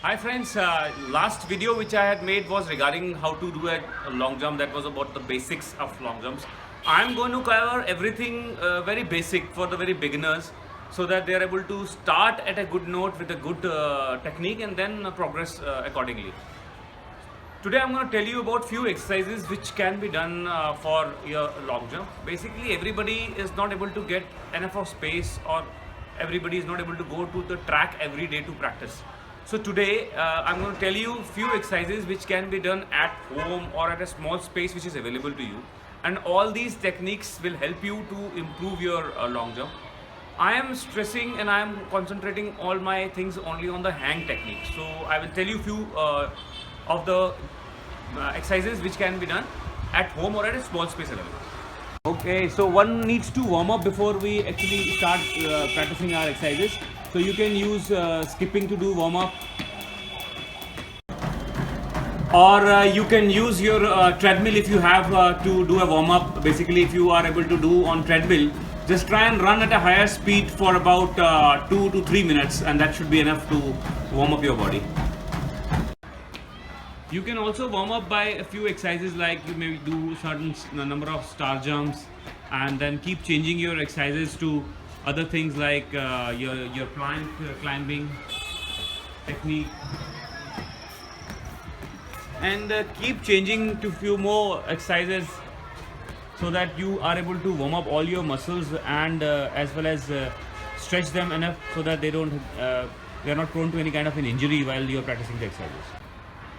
Hi friends, last video which I had made was regarding how to do a long jump. That was about the basics of long jumps. I'm going to cover everything very basic for the very beginners so that they are able to start at a good note with a good technique and then progress accordingly. Today I'm going to tell you about few exercises which can be done for your long jump. Basically everybody is not able to get enough of space, or everybody is not able to go to the track every day to practice. So today I'm going to tell you few exercises which can be done at home or at a small space which is available to you, and all these techniques will help you to improve your long jump. I am stressing and I am concentrating all my things only on the hang technique. So I will tell you few of the exercises which can be done at home or at a small space available. Okay, so one needs to warm up before we actually start practicing our exercises. So you can use skipping to do warm up, or you can use your treadmill if you have to do a warm up. Basically, if you are able to do on treadmill, just try and run at a higher speed for about 2 to 3 minutes, and that should be enough to warm up your body. You can also warm up by a few exercises, like you may do certain number of star jumps, and then keep changing your exercises to other things like your plank climbing technique, and keep changing to few more exercises so that you are able to warm up all your muscles and as well as stretch them enough so that they are not prone to any kind of an injury while you are practicing the exercises.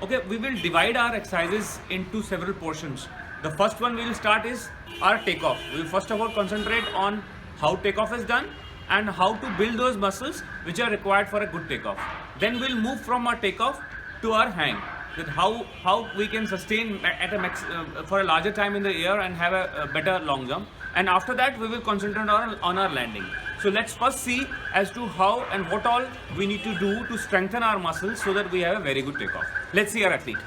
Okay, we will divide our exercises into several portions. The first one we will start is our takeoff. We will first of all concentrate on how takeoff is done and how to build those muscles which are required for a good takeoff. Then we'll move from our takeoff to our hang, with how we can sustain at for a larger time in the air and have a better long jump. And after that we will concentrate on our landing. So let's first see as to how and what all we need to do to strengthen our muscles so that we have a very good takeoff. Let's see our athlete.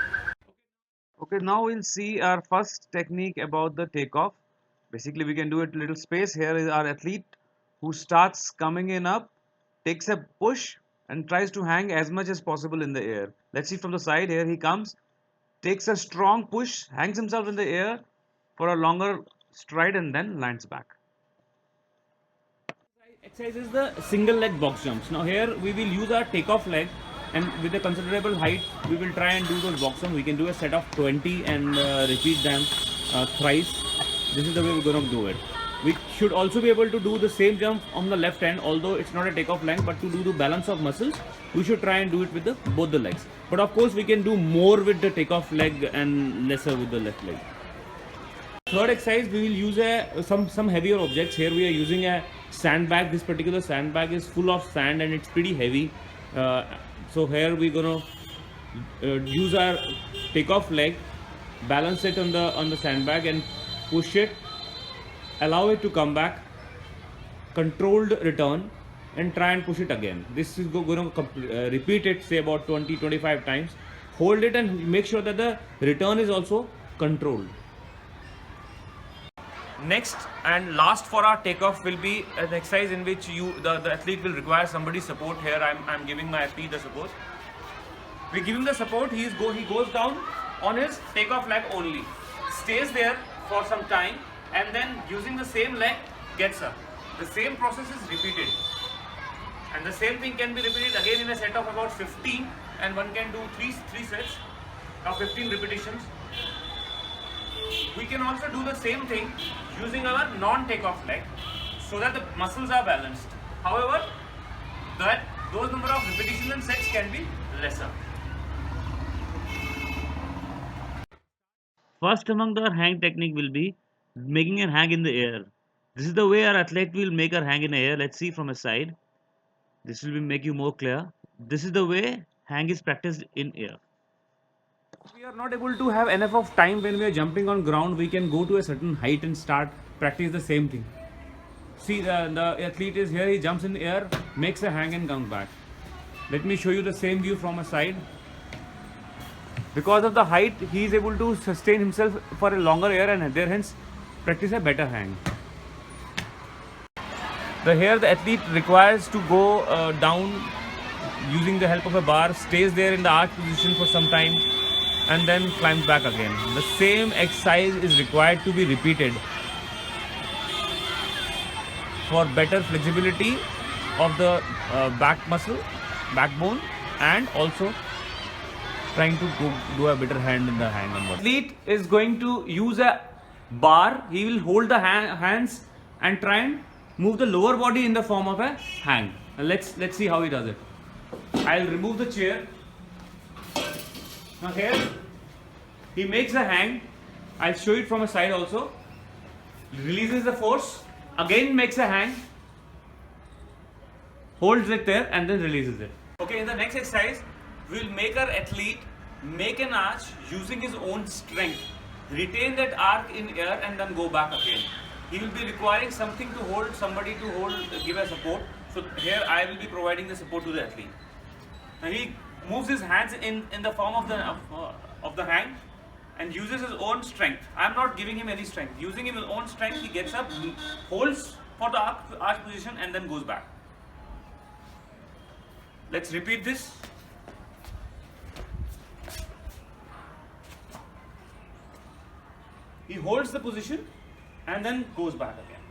Okay, now we'll see our first technique about the takeoff. Basically, we can do it little space. Here is our athlete who starts coming in up, takes a push and tries to hang as much as possible in the air. Let's see from the side. Here he comes, takes a strong push, hangs himself in the air for a longer stride and then lands back. Exercise is the single leg box jumps. Now here we will use our takeoff leg, and with a considerable height we will try and do those box jumps. We can do a set of 20 and repeat them thrice. This is the way we're going to do it. We should also be able to do the same jump on the left hand, although it's not a takeoff leg, but to do the balance of muscles we should try and do it with both the legs. But of course we can do more with the takeoff leg and lesser with the left leg. Third exercise, we will use some heavier objects. Here we are using a sandbag. This particular sandbag is full of sand and it's pretty heavy. So here we're gonna use our takeoff leg, balance it on the sandbag and push it, allow it to come back, controlled return, and try and push it again. This is going to repeat it say about 20-25 times. Hold it and make sure that the return is also controlled. Next and last for our takeoff will be an exercise in which the athlete will require somebody's support. Here I'm giving my athlete the support. We give him the support. He goes down on his takeoff leg only, stays there for some time, and then using the same leg gets up. The same process is repeated, and the same thing can be repeated again in a set of about 15, and one can do three sets of 15 repetitions. We can also do the same thing using our non-takeoff leg so that the muscles are balanced. However, those number of repetitions and sets can be lesser. First among the hang technique will be making a hang in the air. This is the way our athlete will make her hang in the air. Let's see from a side. This will make you more clear. This is the way hang is practiced in air. If we are not able to have enough of time when we are jumping on ground, we can go to a certain height and start practice the same thing. See, the athlete is here, he jumps in the air, makes a hang and comes back. Let me show you the same view from a side. Because of the height, he is able to sustain himself for a longer air and hence practice a better hang. Here the athlete requires to go down using the help of a bar, stays there in the arch position for some time, and then climbs back again. The same exercise is required to be repeated for better flexibility of the back muscle, backbone, and also trying to do a better hand in the hang on. Athlete is going to use a bar. He will hold the hands and try and move the lower body in the form of a hang. Let's see how he does it. I'll remove the chair. Now here he makes a hang. I'll show it from a side also. Releases the force. Again makes a hang. Holds it there and then releases it. Okay, in the next exercise, we'll make our athlete make an arch using his own strength. Retain that arc in air and then go back again. He will be requiring something to hold, somebody to hold, give a support. So here I will be providing the support to the athlete. Now he moves his hands in the form of the hang and uses his own strength. I'm not giving him any strength. Using his own strength, he gets up, holds for the arch position and then goes back. Let's repeat this. He holds the position and then goes back again.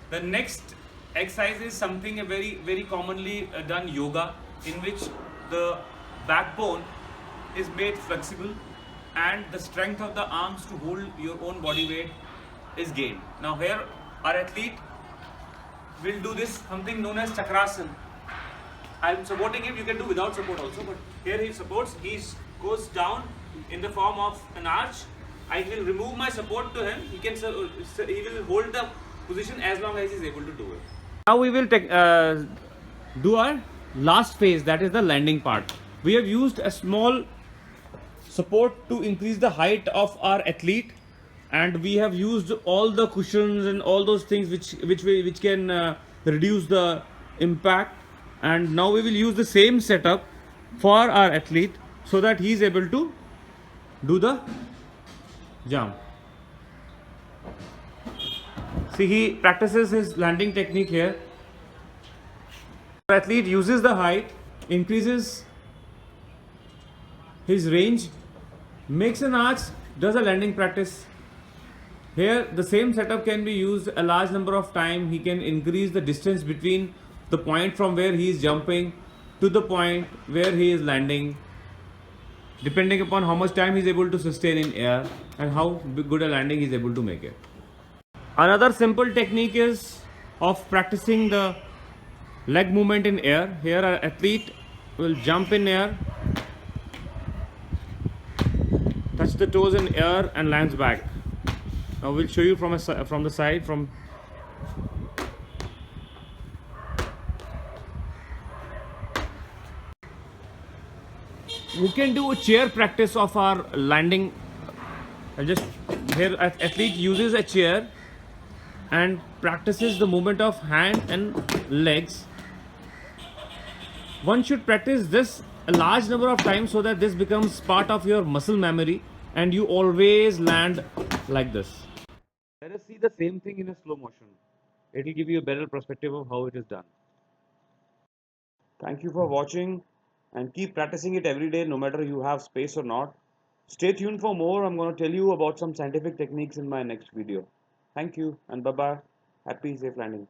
The next exercise is something very commonly done yoga, in which the backbone is made flexible and the strength of the arms to hold your own body weight is gained. Now here our athlete will do this something known as chakrasana. I'm supporting him. You can do without support also, but here he supports. He goes down in the form of an arch. I will remove my support to him. He will hold the position as long as he is able to do it. Now we will do our last phase, that is the landing part. We have used a small support to increase the height of our athlete, and we have used all the cushions and all those things which can reduce the impact. And now we will use the same setup for our athlete so that he is able to do the jump. See, he practices his landing technique here. The athlete uses the height, increases his range, makes an arch, does a landing practice. Here the same setup can be used a large number of times. He can increase the distance between the point from where he is jumping to the point where he is landing, depending upon how much time he is able to sustain in air and how good a landing he is able to make it. Another simple technique is of practicing the leg movement in air. Here our athlete will jump in air, touch the toes in air and lands back. Now we'll show you from the side. We can do a chair practice of our landing. Here athlete uses a chair and practices the movement of hand and legs. One should practice this a large number of times so that this becomes part of your muscle memory and you always land like this. Let us see the same thing in a slow motion. It will give you a better perspective of how it is done. Thank you for watching, and keep practicing it every day, no matter you have space or not. Stay tuned for more. I'm going to tell you about some scientific techniques in my next video. Thank you and bye bye. Happy safe landing.